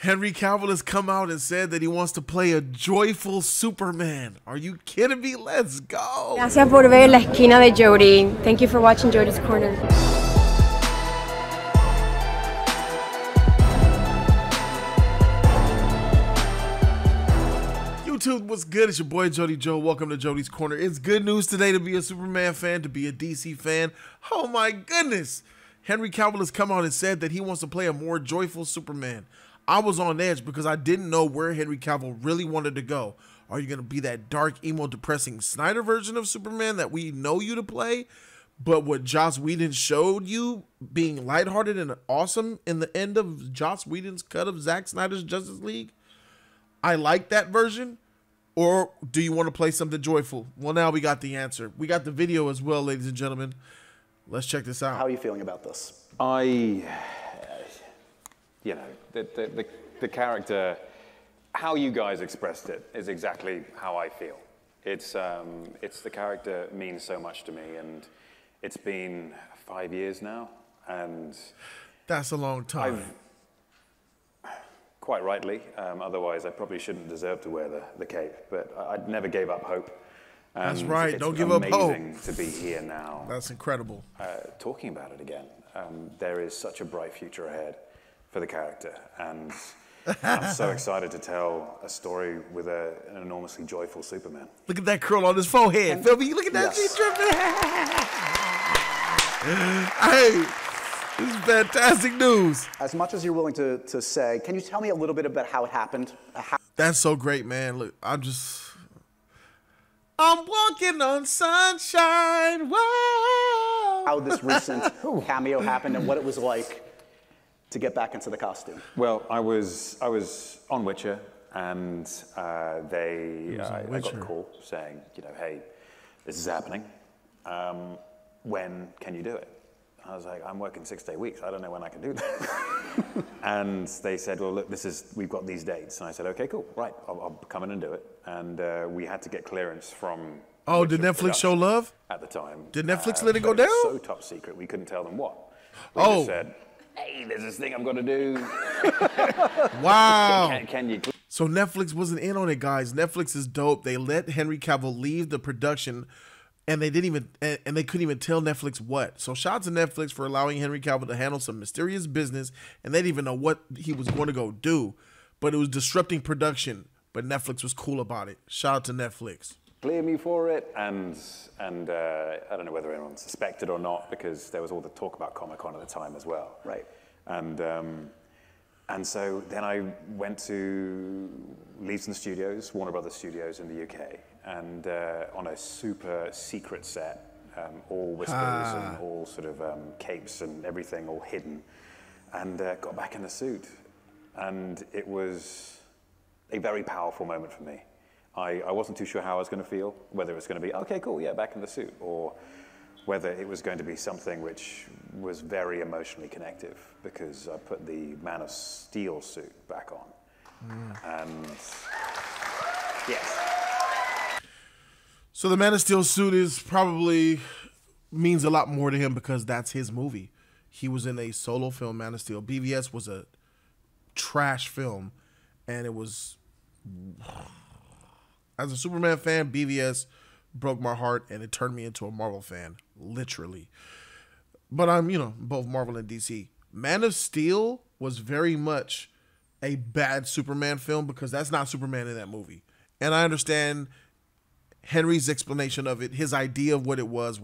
Henry Cavill has come out and said that he wants to play a joyful Superman. Are you kidding me? Let's go. Gracias por ver la esquina de Jody. Thank you for watching Jody's Corner. YouTube, what's good? It's your boy Jody Joe. Welcome to Jody's Corner. It's good news today to be a Superman fan, to be a DC fan. Oh my goodness. Henry Cavill has come out and said that he wants to play a more joyful Superman. I was on edge because I didn't know where Henry Cavill really wanted to go. Are you going to be that dark, emo, depressing Snyder version of Superman that we know you to play? But what Joss Whedon showed you, being lighthearted and awesome in the end of Joss Whedon's cut of Zack Snyder's Justice League? I like that version. Or do you want to play something joyful? Well, now we got the answer. We got the video as well, ladies and gentlemen. Let's check this out. How are you feeling about this? You know, the character, how you guys expressed it is exactly how I feel. It's the character means so much to me, and it's been 5 years now, and that's a long time. Quite rightly, otherwise I probably shouldn't deserve to wear the cape, but I never gave up hope. And that's right, don't give up hope. It's amazing to be here now. That's incredible. Talking about it again. There is such a bright future ahead for the character, and I'm so excited to tell a story with an enormously joyful Superman. Look at that curl on his forehead. Feel me? Look at that. Yes. Hey, this is fantastic news. As much as you're willing to say, can you tell me a little bit about how it happened? That's so great, man. Look, I'm walking on sunshine. Whoa. How this recent cameo happened and what it was like to get back into the costume. Well, I was on Witcher, and I got a call saying, you know, hey, this is happening. When can you do it? I was like, I'm working 6-day weeks. I don't know when I can do that. And they said, well, look, we've got these dates. And I said, okay, cool, right, I'll come in and do it. And we had to get clearance from. Oh, did Netflix show love? At the time. Did Netflix let it go down? It was so top secret, we couldn't tell them what. We just said, hey, there's this thing I've got to do. Wow. Can you? So Netflix wasn't in on it, guys. Netflix is dope. They let Henry Cavill leave the production, and they couldn't even tell Netflix what. So shout out to Netflix for allowing Henry Cavill to handle some mysterious business, and they didn't even know what he was going to go do. But it was disrupting production, but Netflix was cool about it. Shout out to Netflix. Clear me for it, and I don't know whether anyone suspected or not, because there was all the talk about Comic-Con at the time as well. Right. And so then I went to Leavesden Studios, Warner Brothers Studios in the UK, and on a super secret set, all whispers and all sort of capes and everything all hidden, and got back in the suit. And it was a very powerful moment for me. I wasn't too sure how I was going to feel, whether it was going to be, okay, cool, yeah, back in the suit, or whether it was going to be something which was very emotionally connective, because I put the Man of Steel suit back on. And yes. So the Man of Steel suit means a lot more to him because that's his movie. He was in a solo film, Man of Steel. BVS was a trash film, and it was... As a Superman fan, BVS broke my heart, and it turned me into a Marvel fan, literally. But I'm, both Marvel and DC. Man of Steel was very much a bad Superman film because that's not Superman in that movie. And I understand Henry's explanation of it. His idea of what it was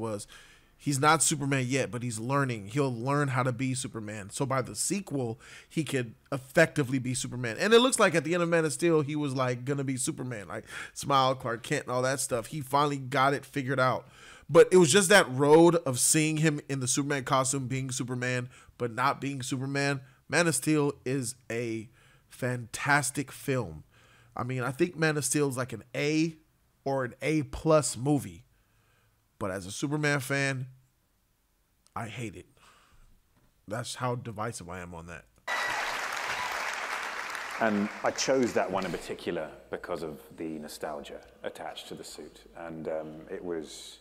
he's not Superman yet, but he's learning. He'll learn how to be Superman. So by the sequel, he could effectively be Superman. And it looks like at the end of Man of Steel, he was like going to be Superman, like Smile, Clark Kent, and all that stuff. He finally got it figured out. But it was just that road of seeing him in the Superman costume, being Superman, but not being Superman. Man of Steel is a fantastic film. I mean, I think Man of Steel is like an A or an A+ movie. But as a Superman fan, I hate it. That's how divisive I am on that. And I chose that one in particular because of the nostalgia attached to the suit. And it was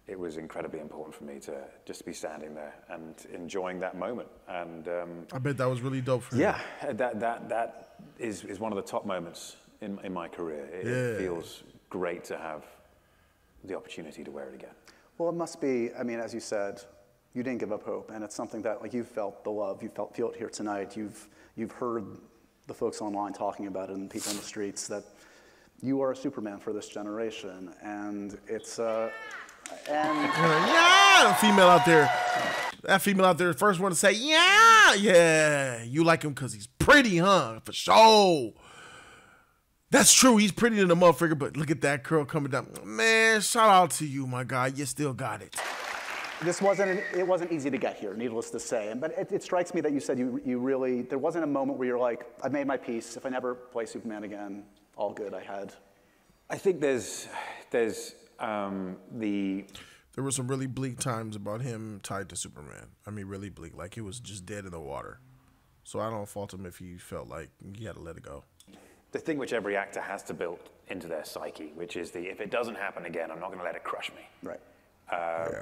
incredibly important for me to just be standing there and enjoying that moment. And I bet that was really dope for you. Yeah, that is one of the top moments in my career. It feels great to have the opportunity to wear it again. Well, it must be, I mean, as you said, you didn't give up hope, and it's something that, like, you felt the love, you feel it here tonight, you've heard the folks online talking about it and people in the streets, that you are a Superman for this generation, and it's, yeah, the female out there, that female out there, first one to say, yeah, you like him because he's pretty, huh? For sure. That's true. He's pretty than a motherfucker, but look at that curl coming down. Man, shout out to you, my guy. You still got it. it wasn't easy to get here, needless to say. But it strikes me that you said you really, there wasn't a moment where you're like, I've made my peace. If I never play Superman again, all good. I think there's There were some really bleak times about him tied to Superman. I mean, really bleak. Like, he was just dead in the water. So I don't fault him if he felt like he had to let it go. the thing which every actor has to build into their psyche, which is if it doesn't happen again, I'm not going to let it crush me. Right.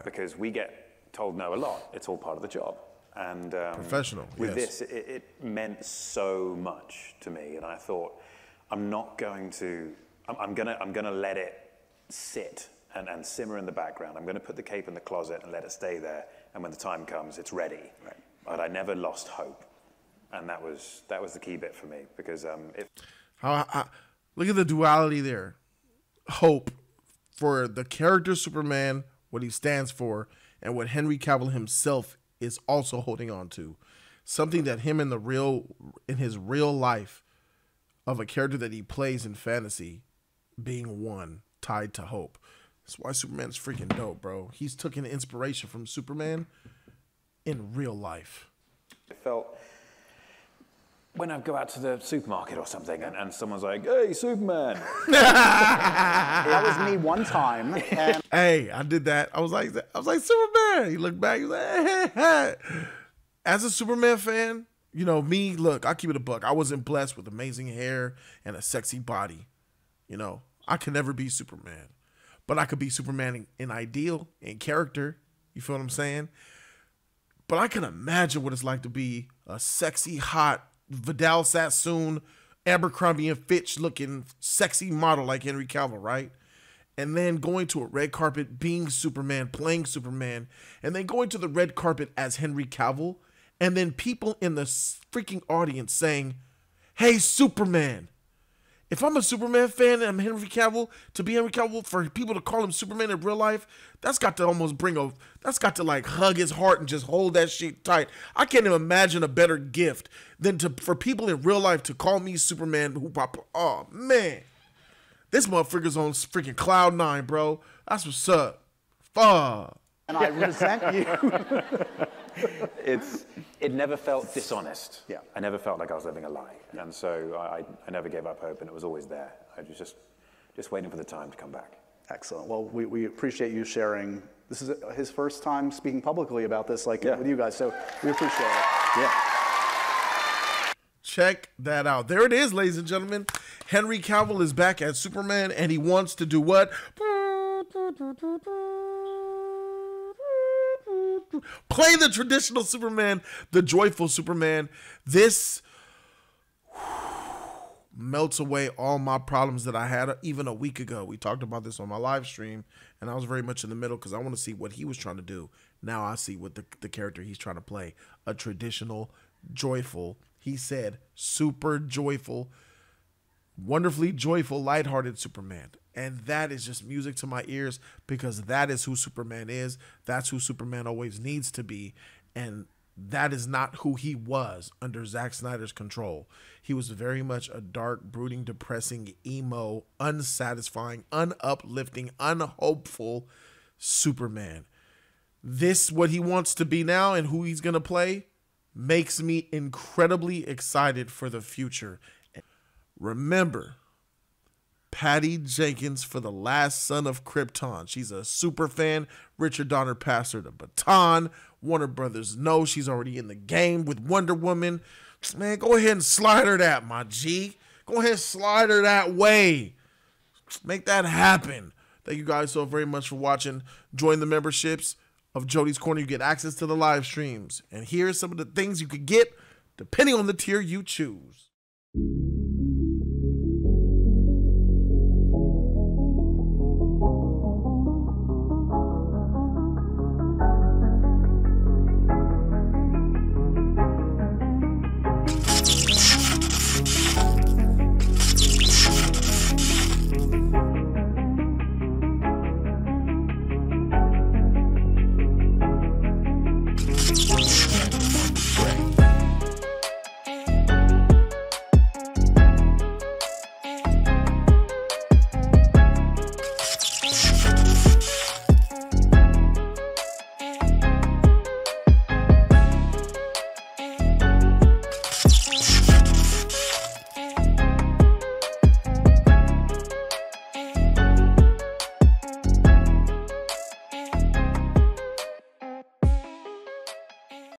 Because we get told no a lot. It's all part of the job. And professional. With this, it meant so much to me, and I thought, I'm going to let it sit and simmer in the background. I'm going to put the cape in the closet and let it stay there. And when the time comes, it's ready. Right. But I never lost hope, and that was the key bit for me, because look at the duality there. Hope for the character Superman, what he stands for, and what Henry Cavill himself is also holding on to. Something that him in his real life of a character that he plays in fantasy being one, tied to hope. That's why Superman's freaking dope, bro. He's taken inspiration from Superman in real life. It felt when I go out to the supermarket or something and someone's like, "Hey, Superman." That was me one time. And Hey, I did that. I was like, Superman. He looked back. He was like, hey. As a Superman fan, you know, me, look, I keep it a buck. I wasn't blessed with amazing hair and a sexy body. You know, I could never be Superman. But I could be Superman in ideal, in character. You feel what I'm saying? But I can imagine what it's like to be a sexy, hot, Vidal Sassoon, Abercrombie and Fitch looking sexy model like Henry Cavill, right? And then going to a red carpet, being Superman, playing Superman, and then going to the red carpet as Henry Cavill, and then people in the freaking audience saying, "Hey, Superman." If I'm a Superman fan and I'm Henry Cavill, to be Henry Cavill, for people to call him Superman in real life, that's got to almost that's got to like hug his heart and just hold that shit tight. I can't even imagine a better gift than for people in real life to call me Superman. Oh, man. This motherfucker's on freaking cloud 9, bro. That's what's up. Fuck. and I resent you. It never felt dishonest. Yeah. I never felt like I was living a lie. And so I never gave up hope, and it was always there. I was just waiting for the time to come back. Excellent. Well, we appreciate you sharing. This is his first time speaking publicly about this, with you guys. So we appreciate it. Yeah. Check that out. There it is, ladies and gentlemen. Henry Cavill is back as Superman, and he wants to do what? Play the traditional Superman, the joyful Superman. This melts away all my problems that I had even a week ago. We talked about this on my live stream, and I was very much in the middle because I want to see what he was trying to do. Now I see what the character he's trying to play. A traditional, joyful, he said, super joyful, wonderfully joyful, lighthearted Superman. And that is just music to my ears, because that is who Superman is. That's who Superman always needs to be. And that is not who he was under Zack Snyder's control. He was very much a dark, brooding, depressing, emo, unsatisfying, unuplifting, unhopeful Superman. This, what he wants to be now and who he's going to play, makes me incredibly excited for the future. Remember, Patty Jenkins for The Last Son of Krypton. She's a super fan. Richard Donner passed her the baton. Warner Brothers knows she's already in the game with Wonder Woman. Man, go ahead and slide her that, my G. Go ahead and slide her that way. Make that happen. Thank you guys so very much for watching. Join the memberships of Jody's Corner. You get access to the live streams. And here's some of the things you could get depending on the tier you choose.